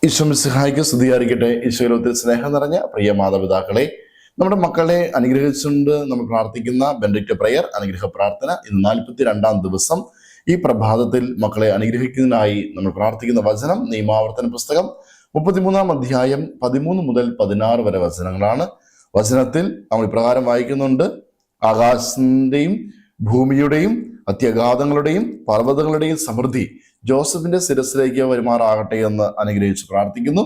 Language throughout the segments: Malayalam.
ഈശോമിശിഹായ്ക്ക് സ്തുതിയായിരിക്കട്ടെ. ഈശോയിൽ ഒത്തിരി സ്നേഹം നിറഞ്ഞ പ്രിയ മാതാപിതാക്കളെ, നമ്മുടെ മക്കളെ അനുഗ്രഹിച്ചുകൊണ്ട് നമ്മൾ പ്രാർത്ഥിക്കുന്ന ബെനഡിക്ട് പ്രയർ അനുഗ്രഹ പ്രാർത്ഥന ഇന്ന് 42-ാം ദിവസം. ഈ പ്രഭാതത്തിൽ മക്കളെ അനുഗ്രഹിക്കുന്നതിനായി നമ്മൾ പ്രാർത്ഥിക്കുന്ന വചനം നിയമാവർത്തന പുസ്തകം 33-ാം അധ്യായം 13 മുതൽ 16 വരെ വചനങ്ങളാണ്. വചനത്തിൽ നമ്മൾ ഇപ്രകാരം വായിക്കുന്നുണ്ട്: ആകാശത്തിന്റെയും ഭൂമിയുടെയും അത്യഗാധങ്ങളുടെയും പർവ്വതങ്ങളുടെയും സമൃദ്ധി ജോസഫിന്റെ ശിരസിലേക്ക് വരുമാറാകട്ടെ എന്ന് അനുഗ്രഹിച്ച് പ്രാർത്ഥിക്കുന്നു.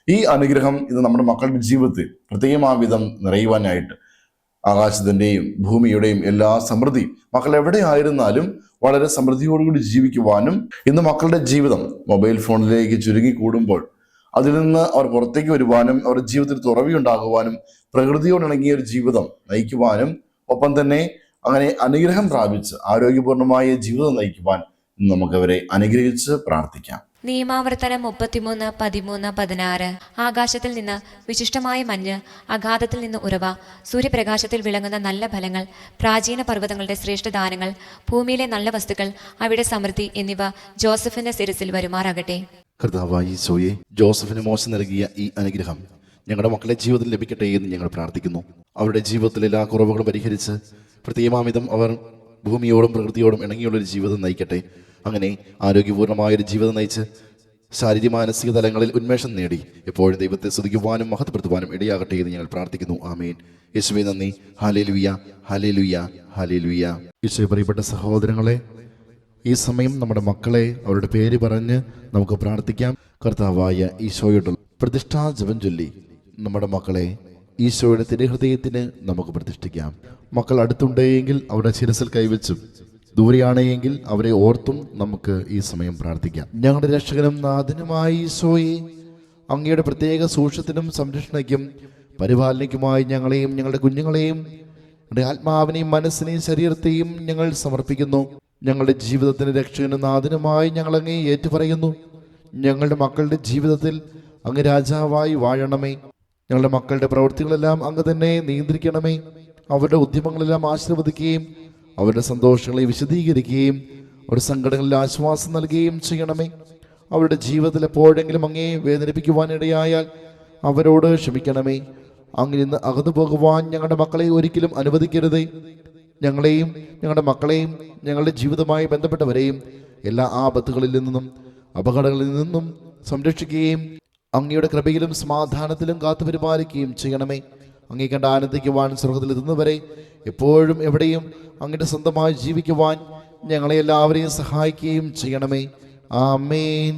ഈ അനുഗ്രഹം ഇത് നമ്മുടെ മക്കളുടെ ജീവിതത്തിൽ പ്രത്യേകമാവിധം നിറയുവാനായിട്ട് ആകാശത്തിന്റെയും ഭൂമിയുടെയും എല്ലാ സമൃദ്ധി മക്കൾ എവിടെയായിരുന്നാലും വളരെ സമൃദ്ധിയോടുകൂടി ജീവിക്കുവാനും, ഇന്ന് മക്കളുടെ ജീവിതം മൊബൈൽ ഫോണിലേക്ക് ചുരുങ്ങിക്കൂടുമ്പോൾ അതിൽ നിന്ന് അവർ പുറത്തേക്ക് വരുവാനും, അവരുടെ ജീവിതത്തിൽ തുറവിയുണ്ടാകുവാനും, പ്രകൃതിയോടിണങ്ങിയ ഒരു ജീവിതം നയിക്കുവാനും, ഒപ്പം തന്നെ അങ്ങനെ അനുഗ്രഹം പ്രാപിച്ച് ആരോഗ്യപൂർണമായ ജീവിതം നയിക്കുവാൻ നമുക്കവരെ അനുഗ്രഹിച്ച് പ്രാർത്ഥിക്കാം. നിയമാവർത്തനം 33, 13, 16. ആകാശത്തിൽ നിന്ന് വിശിഷ്ടമായ മഞ്ഞ്, അഗാധത്തിൽ നിന്ന് ഉറവ, സൂര്യപ്രകാശത്തിൽ വിളങ്ങുന്ന നല്ല ഫലങ്ങൾ, പ്രാചീന പർവ്വതങ്ങളുടെ ശ്രേഷ്ഠദാനങ്ങൾ, ഭൂമിയിലെ നല്ല വസ്തുക്കൾ, അവിടെ സമൃദ്ധി എന്നിവ ജോസഫിന്റെ ശിരസിൽ വരുമാറാകട്ടെ. കർത്താവായ ഈശോയെ, ജോസഫിന് മോശം നൽകിയ ഈ അനുഗ്രഹം ഞങ്ങളുടെ മക്കളുടെ ജീവിതത്തിൽ ലഭിക്കട്ടെ എന്ന് ഞങ്ങൾ പ്രാർത്ഥിക്കുന്നു. അവരുടെ ജീവിതത്തിലെ എല്ലാ കുറവുകളും പരിഹരിച്ച് പ്രത്യേകമാമിതം അവർ ഭൂമിയോടും പ്രകൃതിയോടും ഇണങ്ങിയുള്ളൊരു ജീവിതം നയിക്കട്ടെ. അങ്ങനെ ആരോഗ്യപൂർണമായൊരു ജീവിതം നയിച്ച് ശാരീരിക മാനസിക തലങ്ങളിൽ ഉന്മേഷം നേടി എപ്പോഴും ദൈവത്തെ സ്തുതിക്കുവാനും മഹത്വപ്പെടുത്തുവാനും ഇടയാകട്ടെ എന്ന് ഞങ്ങൾ പ്രാർത്ഥിക്കുന്നു. ആമേൻ. യേശുവേ നന്ദി. Hallelujah, hallelujah, hallelujah. ഈശോയെ, പ്രിയപ്പെട്ട സഹോദരങ്ങളെ, ഈ സമയം നമ്മുടെ മക്കളെ അവരുടെ പേര് പറഞ്ഞ് നമുക്ക് പ്രാർത്ഥിക്കാം. കർത്താവായ ഈശോയോടുള്ള പ്രതിഷ്ഠാ ജപം ചൊല്ലി നമ്മുടെ മക്കളെ ഈശോയുടെ തിരുഹൃദയത്തിന് നമുക്ക് പ്രതിഷ്ഠിക്കാം. മക്കൾ അടുത്തുണ്ടെങ്കിൽ അവരുടെ ശിരസിൽ കൈവച്ചും ദൂരെയാണെങ്കിൽ അവരെ ഓർത്തും നമുക്ക് ഈ സമയം പ്രാർത്ഥിക്കാം. ഞങ്ങളുടെ രക്ഷകനും നാഥനുമായ ഈശോയെ, അങ്ങയുടെ പ്രത്യേക സൂക്ഷ്യത്തിനും സംരക്ഷണയ്ക്കും പരിപാലനയ്ക്കുമായി ഞങ്ങളെയും ഞങ്ങളുടെ കുഞ്ഞുങ്ങളെയും ഞങ്ങളുടെ ആത്മാവിനെയും മനസ്സിനെയും ശരീരത്തെയും ഞങ്ങൾ സമർപ്പിക്കുന്നു. ഞങ്ങളുടെ ജീവിതത്തിന് രക്ഷകനും നാഥനുമായി ഞങ്ങൾ അങ്ങേ ഏറ്റുപറയുന്നു. ഞങ്ങളുടെ മക്കളുടെ ജീവിതത്തിൽ അങ്ങ് രാജാവായി വാഴണമേ. ഞങ്ങളുടെ മക്കളുടെ പ്രവൃത്തികളെല്ലാം അങ്ങ് തന്നെ നിയന്ത്രിക്കണമേ. അവരുടെ ഉദ്യമങ്ങളെല്ലാം ആശീർവദിക്കുകയും അവരുടെ സന്തോഷങ്ങളെ വിശദീകരിക്കുകയും അവരുടെ സങ്കടങ്ങളിൽ ആശ്വാസം നൽകുകയും ചെയ്യണമേ. അവരുടെ ജീവിതത്തിൽ എപ്പോഴെങ്കിലും അങ്ങേ വേദനിപ്പിക്കുവാനിടയായാൽ അവരോട് ക്ഷമിക്കണമേ. അങ്ങിൽ നിന്ന് അകന്നു പോകുവാൻ ഞങ്ങളുടെ മക്കളെ ഒരിക്കലും അനുവദിക്കരുതേ. ഞങ്ങളെയും ഞങ്ങളുടെ മക്കളെയും ഞങ്ങളുടെ ജീവിതവുമായി ബന്ധപ്പെട്ടവരെയും എല്ലാ ആപത്തുകളിൽ നിന്നും അപകടങ്ങളിൽ നിന്നും സംരക്ഷിക്കുകയും അങ്ങയുടെ കൃപയിലും സമാധാനത്തിലും കാത്തുപരിപാലിക്കുകയും ചെയ്യണമേ. അങ്ങേ കണ്ട് ആനന്ദിക്കുവാൻ സ്വർഗ്ഗത്തിലെത്തുന്നവരെ എപ്പോഴും എവിടെയും അങ്ങയുടെ സ്വന്തമായി ജീവിക്കുവാൻ ഞങ്ങളെ എല്ലാവരെയും സഹായിക്കുകയും ചെയ്യണമേ. ആമേൻ.